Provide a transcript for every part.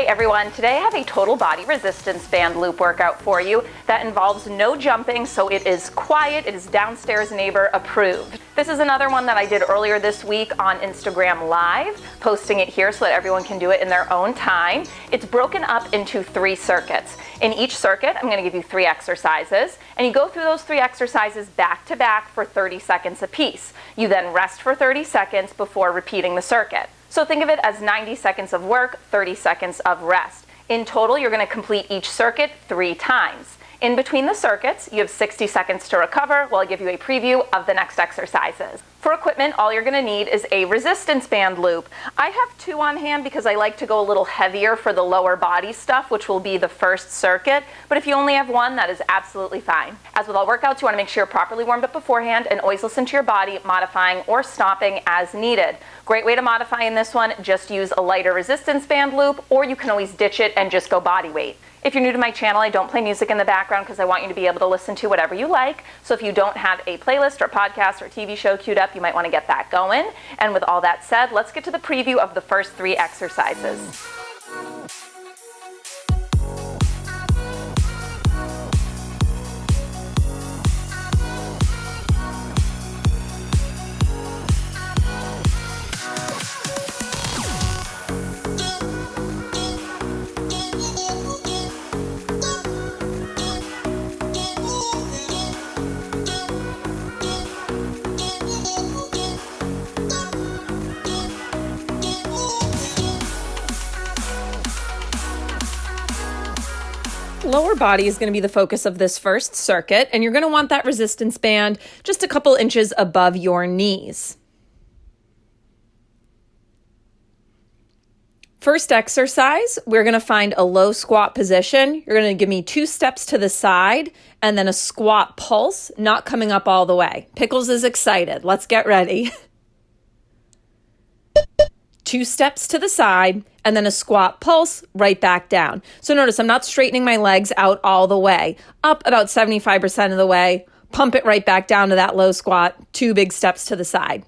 everyone, today I have a total body resistance band loop workout for you that involves no jumping, so it is quiet, it is downstairs neighbor approved. This is another one that I did earlier this week on Instagram Live, posting it here so that everyone can do it in their own time. It's broken up into 3 circuits. In each circuit, I'm going to give you 3 exercises, and you go through those 3 exercises back to back for 30 seconds apiece. You then rest for 30 seconds before repeating the circuit. So think of it as 90 seconds of work, 30 seconds of rest. In total, you're going to complete each circuit 3 times. In between the circuits, you have 60 seconds to recover while I give you a preview of the next exercises. For equipment, all you're going to need is a resistance band loop. I have 2 on hand because I like to go a little heavier for the lower body stuff, which will be the first circuit, but if you only have 1, that is absolutely fine. As with all workouts, you want to make sure you're properly warmed up beforehand and always listen to your body, modifying or stopping as needed. Great way to modify in this one, just use a lighter resistance band loop, or you can always ditch it and just go body weight. If you're new to my channel, I don't play music in the background because I want you to be able to listen to whatever you like. So if you don't have a playlist or podcast or TV show queued up, you might want to get that going. And with all that said, let's get to the preview of the first 3 exercises. Lower body is going to be the focus of this first circuit, and you're going to want that resistance band just a couple inches above your knees. First exercise, we're going to find a low squat position. You're going to give me 2 steps to the side and then a squat pulse, not coming up all the way. Pickles is excited. Let's get ready. 2 steps to the side, and then a squat pulse right back down. So notice I'm not straightening my legs out all the way. Up about 75% of the way, pump it right back down to that low squat, 2 big steps to the side.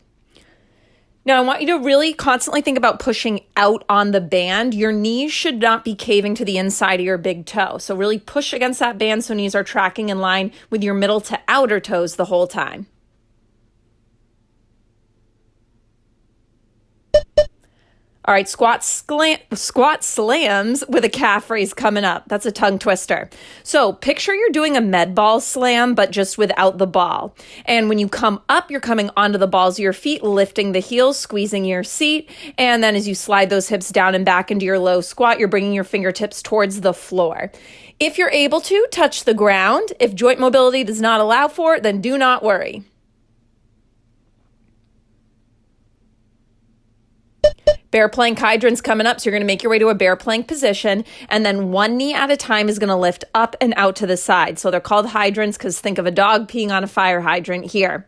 Now I want you to really constantly think about pushing out on the band. Your knees should not be caving to the inside of your big toe. So really push against that band so knees are tracking in line with your middle to outer toes the whole time. All right, squat slams with a calf raise coming up. That's a tongue twister. So picture you're doing a med ball slam, but just without the ball. And when you come up, you're coming onto the balls of your feet, lifting the heels, squeezing your seat. And then as you slide those hips down and back into your low squat, you're bringing your fingertips towards the floor. If you're able to, touch the ground. If joint mobility does not allow for it, then do not worry. Bear plank hydrants coming up, so you're going to make your way to a bear plank position, and then 1 knee at a time is going to lift up and out to the side. So they're called hydrants because think of a dog peeing on a fire hydrant here.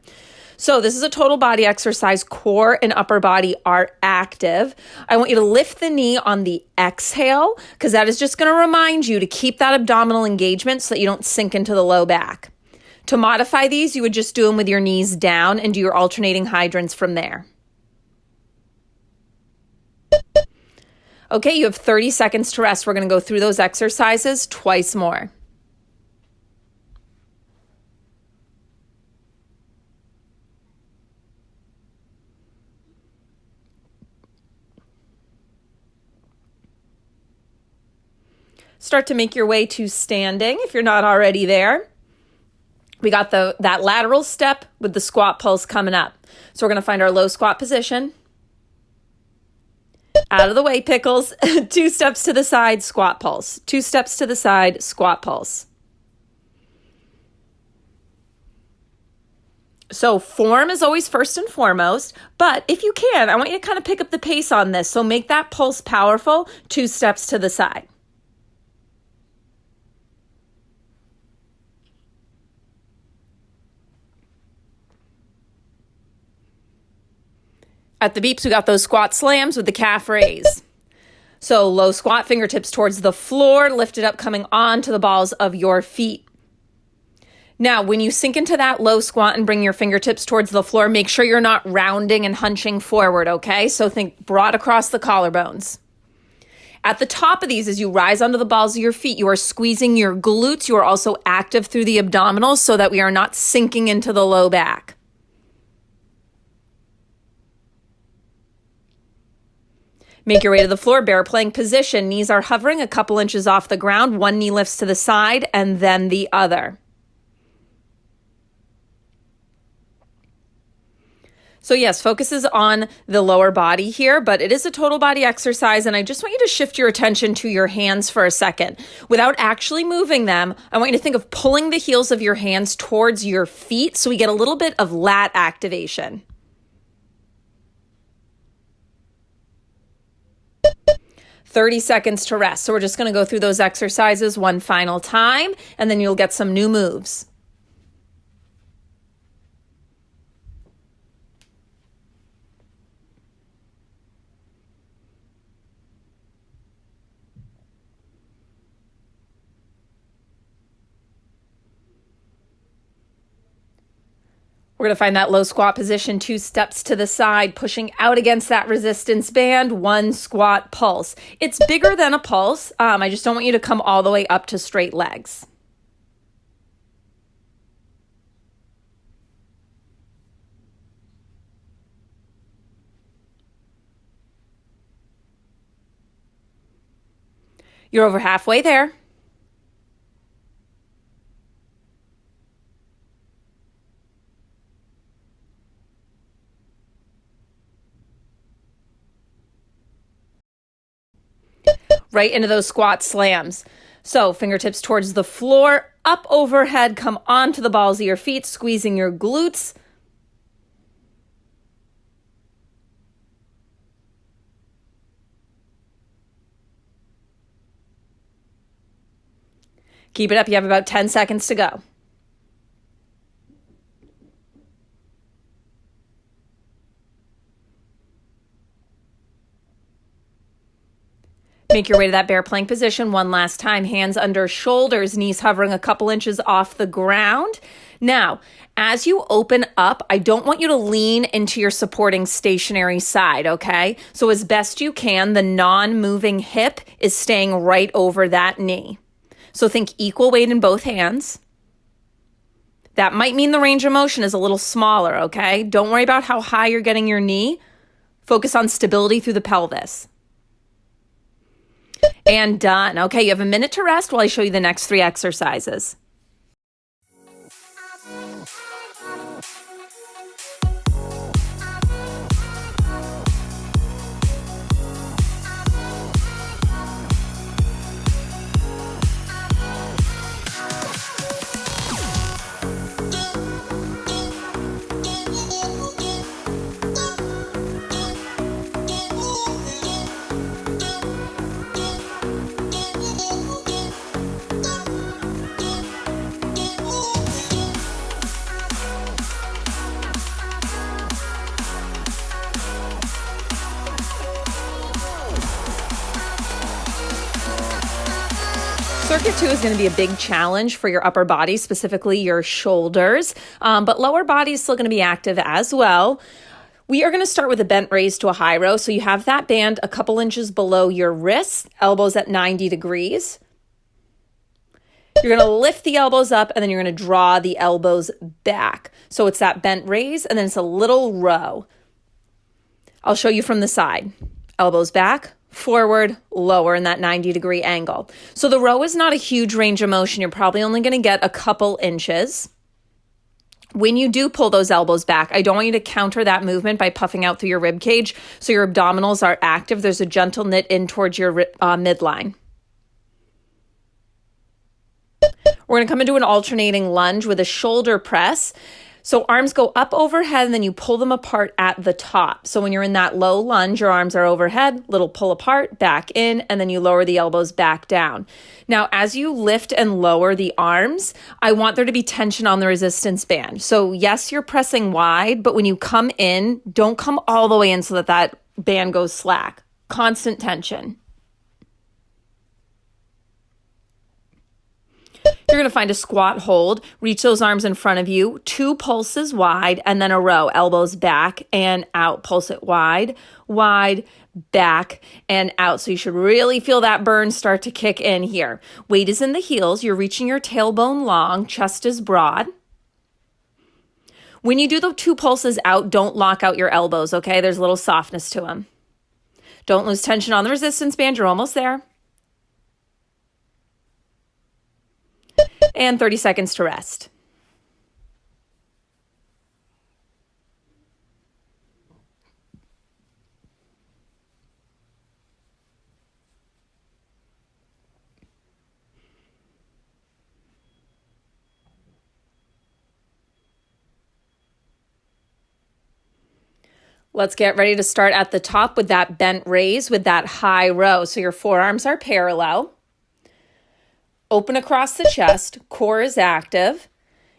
So this is a total body exercise. Core and upper body are active. I want you to lift the knee on the exhale because that is just going to remind you to keep that abdominal engagement so that you don't sink into the low back. To modify these, you would just do them with your knees down and do your alternating hydrants from there. Okay, you have 30 seconds to rest. We're going to go through those exercises twice more. Start to make your way to standing if you're not already there. We got that lateral step with the squat pulse coming up. So we're going to find our low squat position. Out of the way, Pickles. 2 steps to the side, squat pulse. 2 steps to the side, squat pulse. So form is always first and foremost, but if you can, I want you to kind of pick up the pace on this. So make that pulse powerful, 2 steps to the side. At the beeps, we got those squat slams with the calf raise. So low squat, fingertips towards the floor, lifted up, coming onto the balls of your feet. Now, when you sink into that low squat and bring your fingertips towards the floor, make sure you're not rounding and hunching forward, okay? So think broad across the collarbones. At the top of these, as you rise onto the balls of your feet, you are squeezing your glutes. You are also active through the abdominals so that we are not sinking into the low back. Make your way to the floor, bear plank position. Knees are hovering a couple inches off the ground. One knee lifts to the side and then the other. So yes, focus is on the lower body here, but it is a total body exercise, and I just want you to shift your attention to your hands for a second. Without actually moving them, I want you to think of pulling the heels of your hands towards your feet so we get a little bit of lat activation. "30 seconds to rest. So we're just going to go through those exercises one final time, and then you'll get some new moves. We're going to find that low squat position, 2 steps to the side, pushing out against that resistance band, 1 squat pulse. It's bigger than a pulse. I just don't want you to come all the way up to straight legs. You're over halfway there. Right into those squat slams. So fingertips towards the floor, up overhead, come onto the balls of your feet, squeezing your glutes. Keep it up. You have about 10 seconds to go. Make your way to that bear plank position one last time. Hands under shoulders, knees hovering a couple inches off the ground. Now, as you open up, I don't want you to lean into your supporting stationary side, okay? So as best you can, the non-moving hip is staying right over that knee. So think equal weight in both hands. That might mean the range of motion is a little smaller, okay? Don't worry about how high you're getting your knee. Focus on stability through the pelvis. And done. Okay, you have a minute to rest while I show you the next 3 exercises. Circuit 2 is going to be a big challenge for your upper body, specifically your shoulders, but lower body is still going to be active as well. We are going to start with a bent raise to a high row. So you have that band a couple inches below your wrist, elbows at 90 degrees. You're going to lift the elbows up and then you're going to draw the elbows back. So it's that bent raise and then it's a little row. I'll show you from the side. Elbows back, forward, lower in that 90-degree angle. So the row is not a huge range of motion. You're probably only going to get a couple inches. When you do pull those elbows back, I don't want you to counter that movement by puffing out through your rib cage so your abdominals are active. There's a gentle knit in towards your midline. We're going to come into an alternating lunge with a shoulder press. So arms go up overhead and then you pull them apart at the top. So when you're in that low lunge, your arms are overhead, little pull apart, back in, and then you lower the elbows back down. Now, as you lift and lower the arms, I want there to be tension on the resistance band. So yes, you're pressing wide, but when you come in, don't come all the way in so that that band goes slack. Constant tension. You're going to find a squat hold, reach those arms in front of you, 2 pulses wide, and then a row, elbows back and out. Pulse it wide, wide, back, and out. So you should really feel that burn start to kick in here. Weight is in the heels. You're reaching your tailbone long, chest is broad. When you do the 2 pulses out, don't lock out your elbows, okay? There's a little softness to them. Don't lose tension on the resistance band. You're almost there. And 30 seconds to rest. Let's get ready to start at the top with that bent raise with that high row. So your forearms are parallel. Open across the chest, core is active.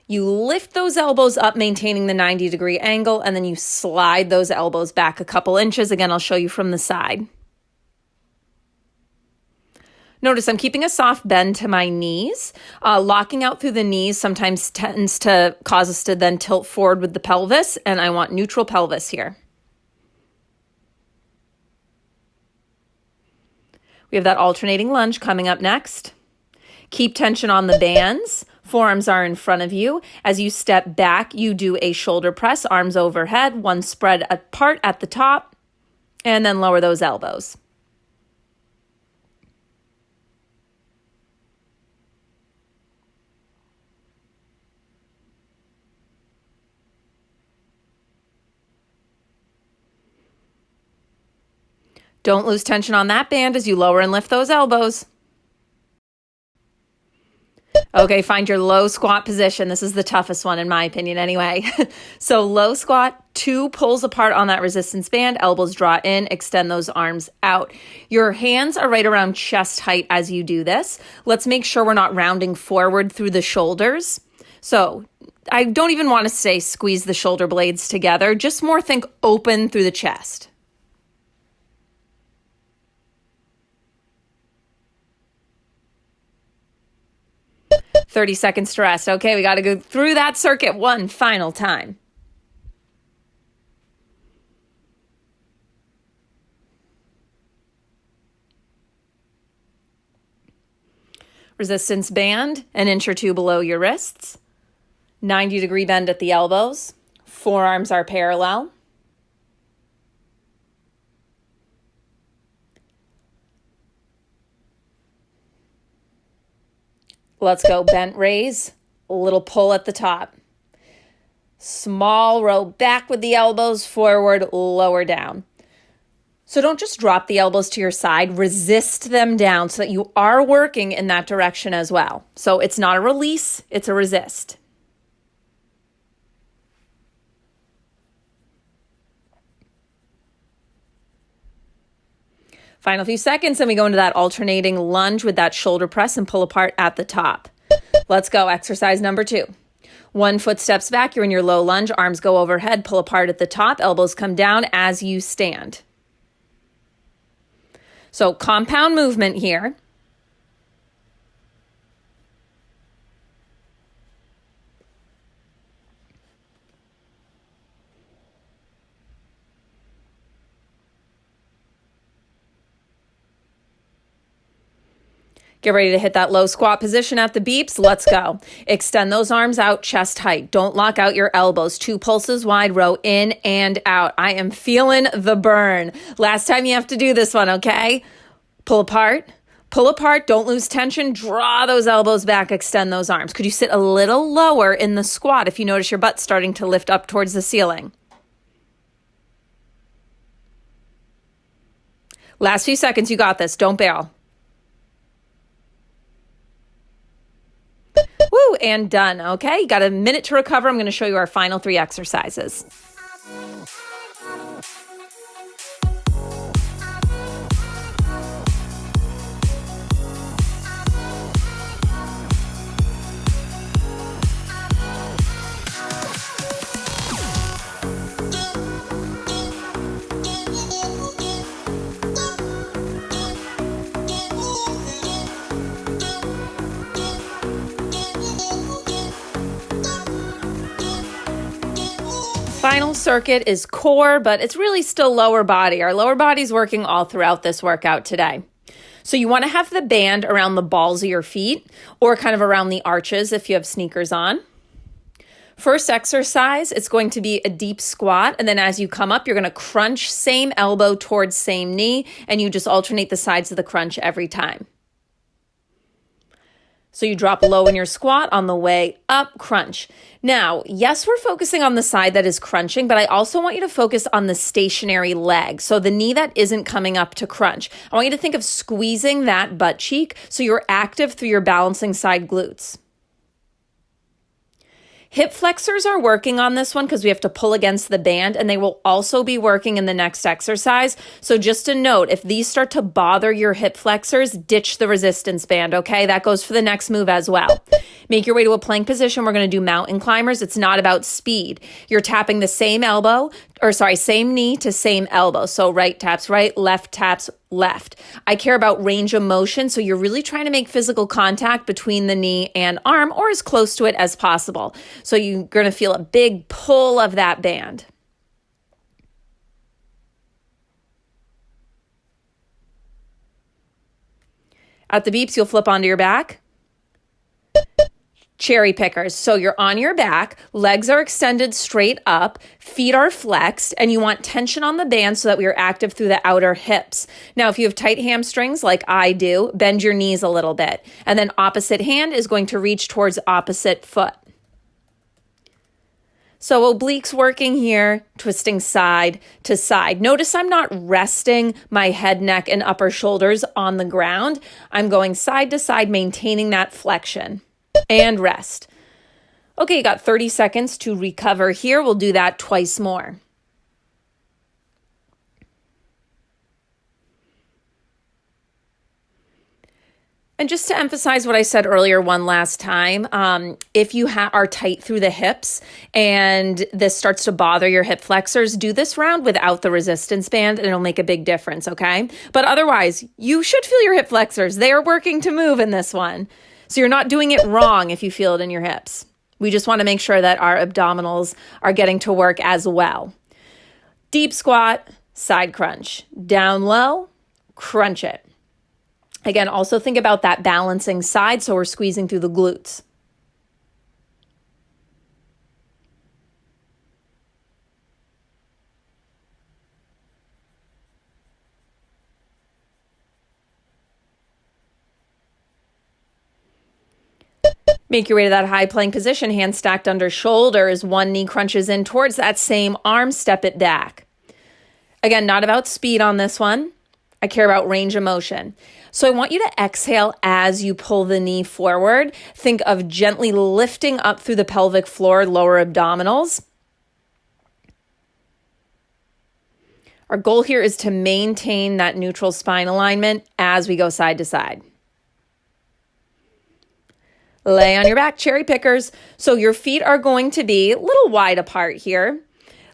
You lift those elbows up, maintaining the 90-degree angle, and then you slide those elbows back a couple inches. Again, I'll show you from the side. Notice I'm keeping a soft bend to my knees. Locking out through the knees sometimes tends to cause us to then tilt forward with the pelvis, and I want neutral pelvis here. We have that alternating lunge coming up next. Keep tension on the bands. Forearms are in front of you. As you step back, you do a shoulder press, arms overhead, one spread apart at the top, and then lower those elbows. Don't lose tension on that band as you lower and lift those elbows. Okay, find your low squat position. This is the toughest one in my opinion anyway. So low squat, 2 pulls apart on that resistance band, elbows draw in, extend those arms out. Your hands are right around chest height as you do this. Let's make sure we're not rounding forward through the shoulders. So I don't even want to say squeeze the shoulder blades together, just more think open through the chest. 30 seconds to rest. Okay, we got to go through that circuit one final time. Resistance band, 1 inch or 2 below your wrists. 90-degree bend at the elbows. Forearms are parallel. Let's go bent raise, a little pull at the top. Small row back with the elbows, forward, lower down. So don't just drop the elbows to your side, resist them down so that you are working in that direction as well. So it's not a release, it's a resist. Final few seconds, and we go into that alternating lunge with that shoulder press and pull apart at the top. Let's go. Exercise number 2. 1 foot steps back. You're in your low lunge. Arms go overhead. Pull apart at the top. Elbows come down as you stand. So compound movement here. Get ready to hit that low squat position at the beeps. Let's go. Extend those arms out, chest height. Don't lock out your elbows. 2 pulses wide, row in and out. I am feeling the burn. Last time you have to do this one, okay? Pull apart. Pull apart. Don't lose tension. Draw those elbows back. Extend those arms. Could you sit a little lower in the squat if you notice your butt starting to lift up towards the ceiling? Last few seconds. You got this. Don't bail. Woo, and done. Okay, you got a minute to recover. I'm going to show you our final 3 exercises. final circuit is core, but it's really still lower body. Our lower body's working all throughout this workout today. So you want to have the band around the balls of your feet or kind of around the arches if you have sneakers on. First exercise, it's going to be a deep squat. And then as you come up, you're going to crunch same elbow towards same knee. And you just alternate the sides of the crunch every time. So you drop low in your squat, on the way up, crunch. Now, yes, we're focusing on the side that is crunching, but I also want you to focus on the stationary leg. So the knee that isn't coming up to crunch. I want you to think of squeezing that butt cheek so you're active through your balancing side glutes. Hip flexors are working on this one because we have to pull against the band, and they will also be working in the next exercise. So just a note, if these start to bother your hip flexors, ditch the resistance band, okay? That goes for the next move as well. Make your way to a plank position. We're going to do mountain climbers. It's not about speed. You're tapping the same knee to same elbow. So right taps right, left taps left. I care about range of motion, so you're really trying to make physical contact between the knee and arm or as close to it as possible. So you're going to feel a big pull of that band. At the beeps, you'll flip onto your back. Cherry pickers. So you're on your back, legs are extended straight up, feet are flexed, and you want tension on the band so that we are active through the outer hips. Now, if you have tight hamstrings like I do, bend your knees a little bit. And then opposite hand is going to reach towards opposite foot. So obliques working here, twisting side to side. Notice I'm not resting my head, neck, and upper shoulders on the ground. I'm going side to side, maintaining that flexion. And rest. Okay, you got 30 seconds to recover here. We'll do that twice more. And just to emphasize what I said earlier one last time, if you are tight through the hips and this starts to bother your hip flexors, do this round without the resistance band and it'll make a big difference, okay? But otherwise, you should feel your hip flexors. They are working to move in this one. So you're not doing it wrong if you feel it in your hips. We just want to make sure that our abdominals are getting to work as well. Deep squat, side crunch. Down low, crunch it. Again, also think about that balancing side so we're squeezing through the glutes. Make your way to that high plank position, hands stacked under shoulders, one knee crunches in towards that same arm, step it back. Again, not about speed on this one. I care about range of motion. So I want you to exhale as you pull the knee forward. Think of gently lifting up through the pelvic floor, lower abdominals. Our goal here is to maintain that neutral spine alignment as we go side to side. Lay on your back, cherry pickers. So your feet are going to be a little wide apart here.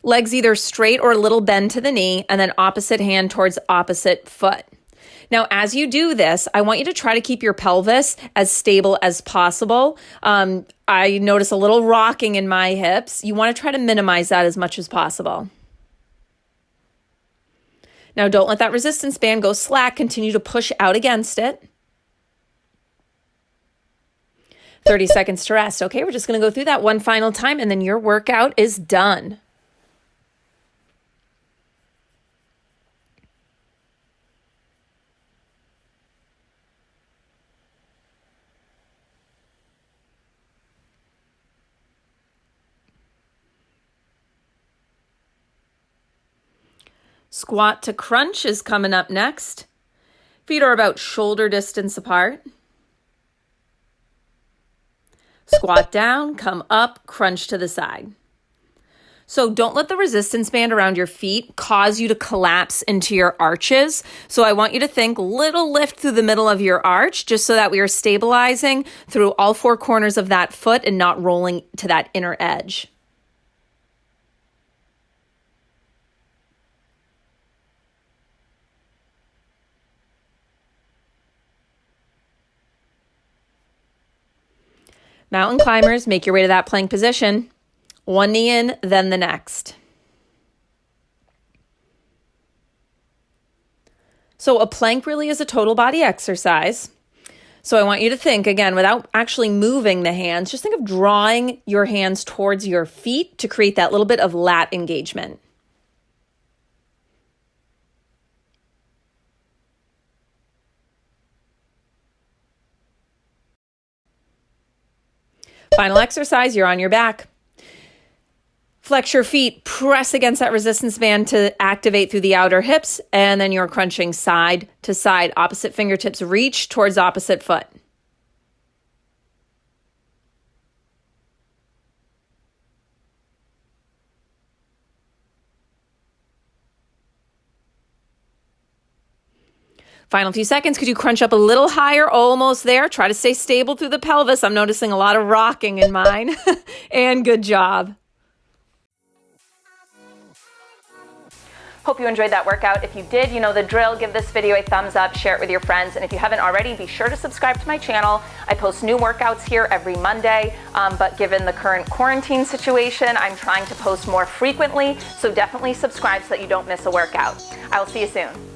Legs either straight or a little bend to the knee, and then opposite hand towards opposite foot. Now, as you do this, I want you to try to keep your pelvis as stable as possible. I notice a little rocking in my hips. You want to try to minimize that as much as possible. Now, don't let that resistance band go slack. Continue to push out against it. 30 seconds to rest. Okay, we're just going to go through that one final time, and then your workout is done. Squat to crunch is coming up next. Feet are about shoulder distance apart. Squat down, come up, crunch to the side. So don't let the resistance band around your feet cause you to collapse into your arches. So I want you to think little lift through the middle of your arch, just so that we are stabilizing through all four corners of that foot and not rolling to that inner edge. Mountain climbers, make your way to that plank position. One knee in, then the next. So a plank really is a total body exercise. So I want you to think, again, without actually moving the hands, just think of drawing your hands towards your feet to create that little bit of lat engagement. Final exercise, you're on your back. Flex your feet, press against that resistance band to activate through the outer hips, and then you're crunching side to side. Opposite fingertips reach towards opposite foot. Final few seconds. Could you crunch up a little higher? Almost there. Try to stay stable through the pelvis. I'm noticing a lot of rocking in mine. And good job. Hope you enjoyed that workout. If you did, you know the drill. Give this video a thumbs up, share it with your friends, and if you haven't already, be sure to subscribe to my channel. I post new workouts here every Monday, but given the current quarantine situation, I'm trying to post more frequently, so definitely subscribe so that you don't miss a workout. I will see you soon.